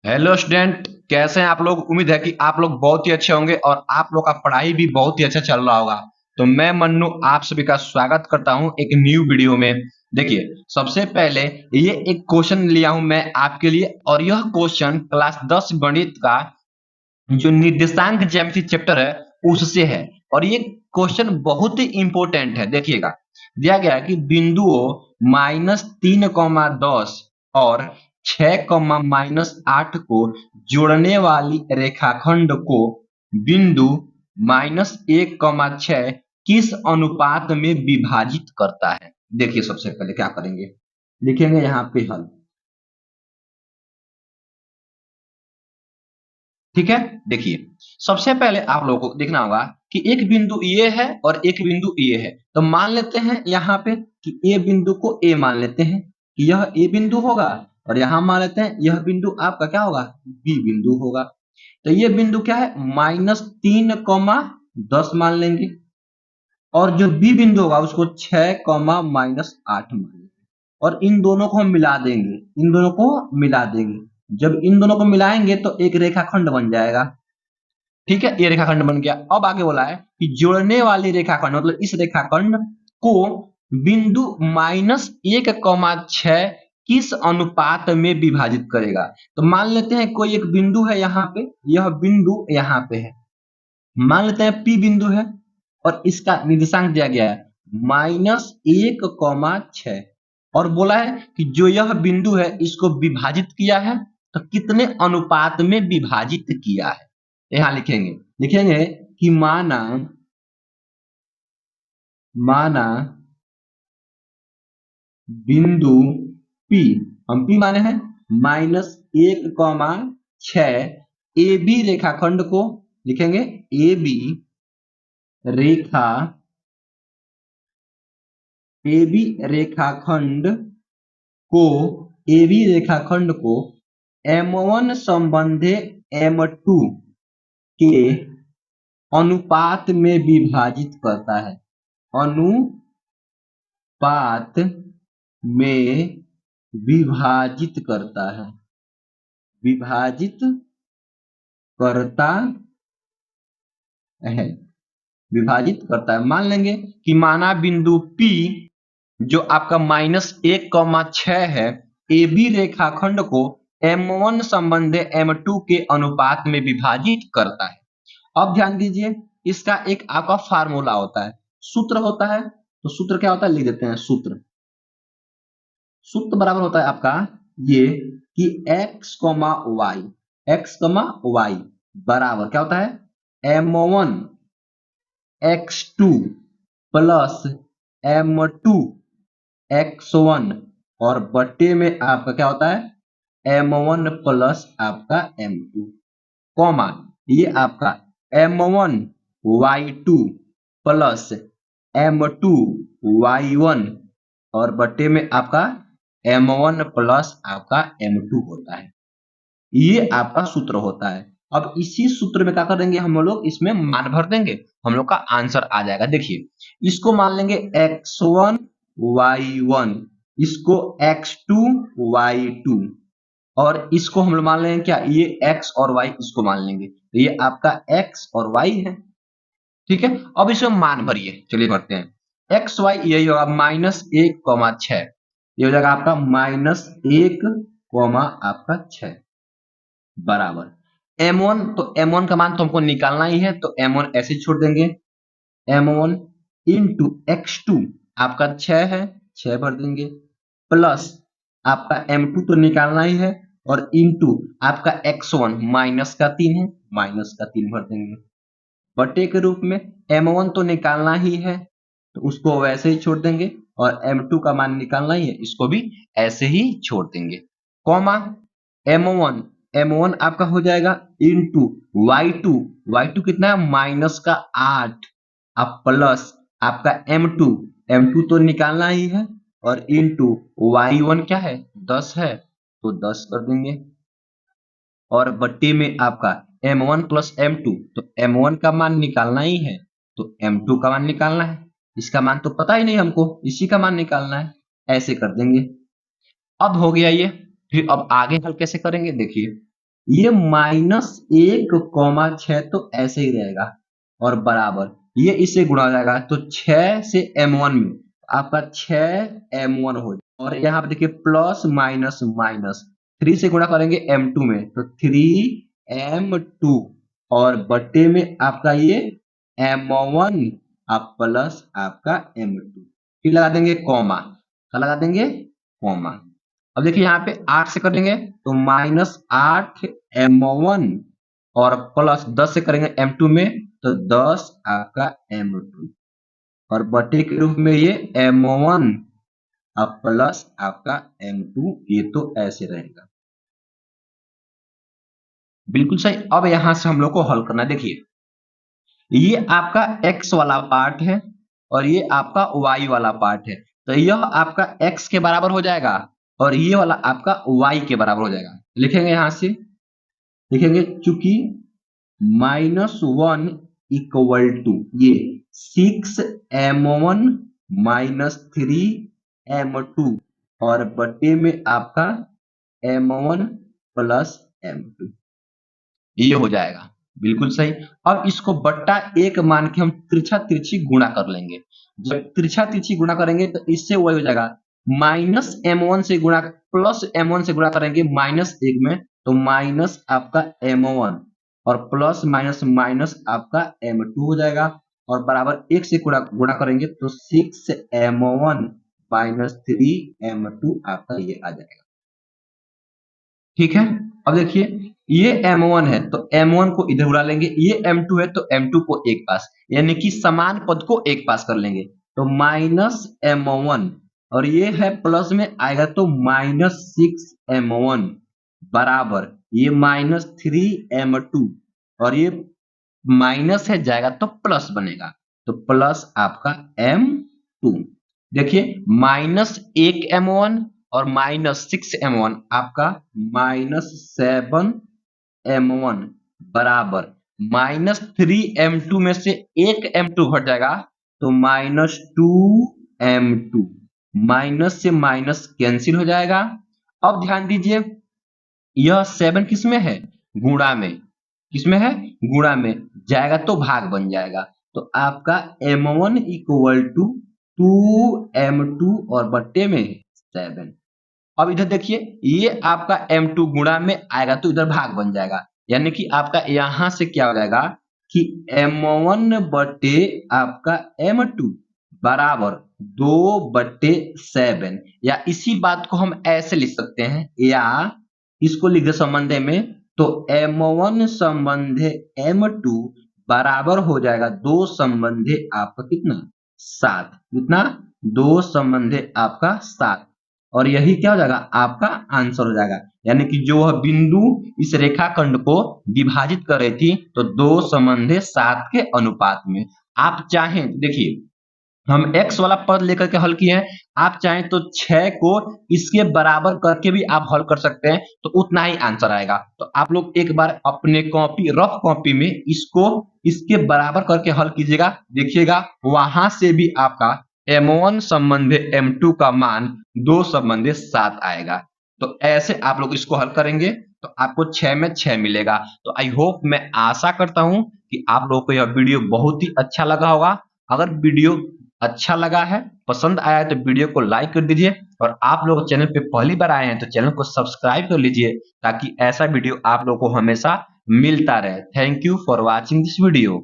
Hello student, कैसे हैं आप लोग। उम्मीद है कि आप लोग बहुत ही अच्छे होंगे और आप लोग का पढ़ाई भी बहुत ही अच्छा चल रहा होगा। तो मैं मन्नू आप सभी का स्वागत करता हूं एक न्यू वीडियो में। देखिए, सबसे पहले ये एक क्वेश्चन लिया हूं मैं आपके लिए, और यह क्वेश्चन क्लास 10 गणित का जो निर्देशांक ज्यामिति चैप्टर है उससे है। और ये क्वेश्चन बहुत ही इंपॉर्टेंट है। देखिएगा, दिया गया है कि बिंदुओं -3, 10 और 6, -8 को जोड़ने वाली रेखाखंड को बिंदु -1, 6 किस अनुपात में विभाजित करता है। देखिए, सबसे पहले क्या करेंगे, लिखेंगे यहाँ पे हल। ठीक है, देखिए, सबसे पहले आप लोगों को देखना होगा कि एक बिंदु ये है और एक बिंदु ये है। तो मान लेते हैं यहाँ पे कि ए बिंदु को ए मान लेते हैं कि यह ए बिंदु होगा, और यहाँ मान लेते हैं यह बिंदु आपका क्या होगा, बी बिंदु होगा। तो ये बिंदु क्या है, -3, 10 मान लेंगे, और जो बी बिंदु होगा उसको 6, -8 मान लेंगे, और इन दोनों को हम मिला देंगे, इन दोनों को मिला देंगे। जब इन दोनों को मिलाएंगे तो एक रेखाखंड बन जाएगा। ठीक है, ये रेखाखंड बन गया। अब आगे बोला है कि जोड़ने वाली रेखाखंड, मतलब इस रेखाखंड को बिंदु -1, 6 किस अनुपात में विभाजित करेगा। तो मान लेते हैं कोई एक बिंदु है यहाँ पे, यह बिंदु यहाँ पे है, मान लेते हैं पी बिंदु है, और इसका निर्देशांक दिया गया है -1, 6, और बोला है कि जो यह बिंदु है इसको विभाजित किया है, तो कितने अनुपात में विभाजित किया है। यहाँ लिखेंगे, लिखेंगे कि माना माना बिंदु P, हम P माने हैं -1, 6 ए बी रेखाखंड को, लिखेंगे A B Rekha A B रेखाखंड को ए बी रेखाखंड को M1 संबंधे M2 के अनुपात में विभाजित करता है। अनुपात में विभाजित करता है, विभाजित करता है, विभाजित करता है। मान लेंगे कि माना बिंदु P जो आपका -1, 6 है, ए बी रेखाखंड को M1 संबंधे M2 के अनुपात में विभाजित करता है। अब ध्यान दीजिए, इसका एक आपका फार्मूला होता है, सूत्र होता है। तो सूत्र क्या होता है, लिख देते हैं। सूत्र सूत्र बराबर होता है आपका ये कि x, y बराबर क्या होता है, M1 x2 plus M2 x1, और बट्टे में आपका क्या होता है M1 प्लस आपका M2, कॉमा ये आपका M1 y2 plus M2 y1, और बट्टे में आपका M1 प्लस आपका M2 होता है। ये आपका सूत्र होता है। अब इसी सूत्र में क्या करेंगे हम लोग, इसमें मान भर देंगे, हम लोग का आंसर आ जाएगा। देखिए, इसको मान लेंगे x1 y1, इसको x2 y2, और इसको हम लोग मान लेंगे क्या, ये x और y, इसको मान लेंगे। तो ये आपका x और y है। ठीक है, अब इसमें मान भरिए, चलिए भरते हैं। एक्स वाई यही होगा -1, 6, ये हो जाएगा आपका -1, आपका 6 बराबर M1। तो M1 का मान तो हमको निकालना ही है, तो M1 ऐसे छोड़ देंगे। M1 इंटू x2 आपका 6 है, 6 भर देंगे, प्लस आपका M2 तो निकालना ही है, और इंटू आपका x1 -3 है, -3 भर देंगे, बटे के रूप में। M1 तो निकालना ही है, तो उसको वैसे ही छोड़ देंगे, और M2 का मान निकालना ही है, इसको भी ऐसे ही छोड़ देंगे, कॉमा M1 M1 आपका हो जाएगा इंटू y2, y2 कितना है, -8, अब प्लस आपका M2, M2 तो निकालना ही है, और इंटू y1 क्या है, 10 है, तो 10 कर देंगे, और बट्टे में आपका M1 प्लस M2, तो M1 का मान निकालना ही है, तो M2 का मान निकालना है। इसका मान तो पता ही नहीं हमको, इसी का मान निकालना है, ऐसे कर देंगे। अब हो गया ये। फिर अब आगे हल कैसे करेंगे, देखिए। ये -1,6 तो ऐसे ही रहेगा और बराबर ये इससे गुणा हो जाएगा तो 6 से m1 में आपका 6m1 हो जाएगा और यहाँ पे देखिए प्लस माइनस माइनस 3 से गुणा करेंगे m2 में तो 3m2 और बट्टे में आपका ये m1 आप प्लस आपका m2 फिर लगा देंगे कॉमा क्या लगा देंगे कॉमा। अब देखिए यहाँ पे 8 से करेंगे तो -8m1 और प्लस 10 से करेंगे m2 में तो 10 आपका m2 और बटे के रूप में ये m1 अब प्लस आपका m2 ये तो ऐसे रहेगा बिल्कुल सही। अब यहां से हम लोग को हल करना है। देखिए ये आपका x वाला पार्ट है और ये आपका y वाला पार्ट है तो यह आपका x के बराबर हो जाएगा और ये वाला आपका y के बराबर हो जाएगा। लिखेंगे यहां से लिखेंगे चूंकि -1 इक्वल टू ये 6m1 -3m2 और बटे में आपका m1 प्लस m2 ये हो जाएगा बिल्कुल सही। अब इसको बट्टा 1 मान के हम तिरछा तिरछी गुणा कर लेंगे। जब तिरछा तिरछी गुणा करेंगे तो इससे वही हो जाएगा -m1 से गुणा प्लस m1 से गुणा करेंगे -1 में तो माइनस आपका m1 और प्लस माइनस माइनस आपका m2 हो जाएगा और बराबर 1 से गुणा करेंगे तो 6m1 -3m2 आपका ये आ जाएगा। ठीक है। अब देखिए ये m1 है तो m1 को इधर उड़ा लेंगे, ये m2 है तो m2 को एक पास यानी कि समान पद को एक पास कर लेंगे तो -m1 और ये है प्लस में आएगा तो -6m1 बराबर ये -3m2 और ये माइनस है जाएगा तो प्लस बनेगा तो प्लस आपका m2। देखिए -1m1 और -6m1 आपका -7m1 बराबर -3m2 में से एक m2 घट जाएगा तो -2m2 माइनस से माइनस कैंसिल हो जाएगा। अब ध्यान दीजिए यह 7 किसमें है गुणा में, किसमें है गुणा में जाएगा तो भाग बन जाएगा तो आपका m1 इक्वल टू 2m2 और बट्टे में 7। अब इधर देखिए ये आपका m2 गुणा में आएगा तो इधर भाग बन जाएगा यानी कि आपका यहां से क्या हो जाएगा कि m1 बट्टे आपका m2 बराबर 2/7 या इसी बात को हम ऐसे लिख सकते हैं या इसको लिख दे संबंधे में तो m1 संबंधे m2 बराबर हो जाएगा 2 संबंधे आपका कितना 7 कितना 2 संबंधे आपका 7 और यही क्या हो जाएगा आपका आंसर हो जाएगा यानी कि जो वह बिंदु इस रेखाखंड को विभाजित कर रही थी तो 2 संबंधे 7 के अनुपात में। आप चाहें देखिए हम x वाला पद लेकर के हल किए हैं, आप चाहें तो 6 को इसके बराबर करके भी आप हल कर सकते हैं तो उतना ही आंसर आएगा। तो आप लोग एक बार अपने कॉपी रफ कॉपी में इसको इसके बराबर करके हल कीजिएगा, देखिएगा वहां से भी आपका m1 संबंधे m2 का मान 2 संबंधे 7 आएगा। तो ऐसे आप लोग इसको हल करेंगे तो आपको 6 में 6 मिलेगा। तो आई होप मैं आशा करता हूं कि आप लोगों को यह वीडियो बहुत ही अच्छा लगा होगा। अगर वीडियो अच्छा लगा है पसंद आया है तो वीडियो को लाइक कर दीजिए और आप लोग चैनल पे पहली बार आए हैं तो चैनल को सब्सक्राइब कर लीजिए ताकि ऐसा वीडियो आप लोगों को हमेशा मिलता रहे। Thank you for watching this video.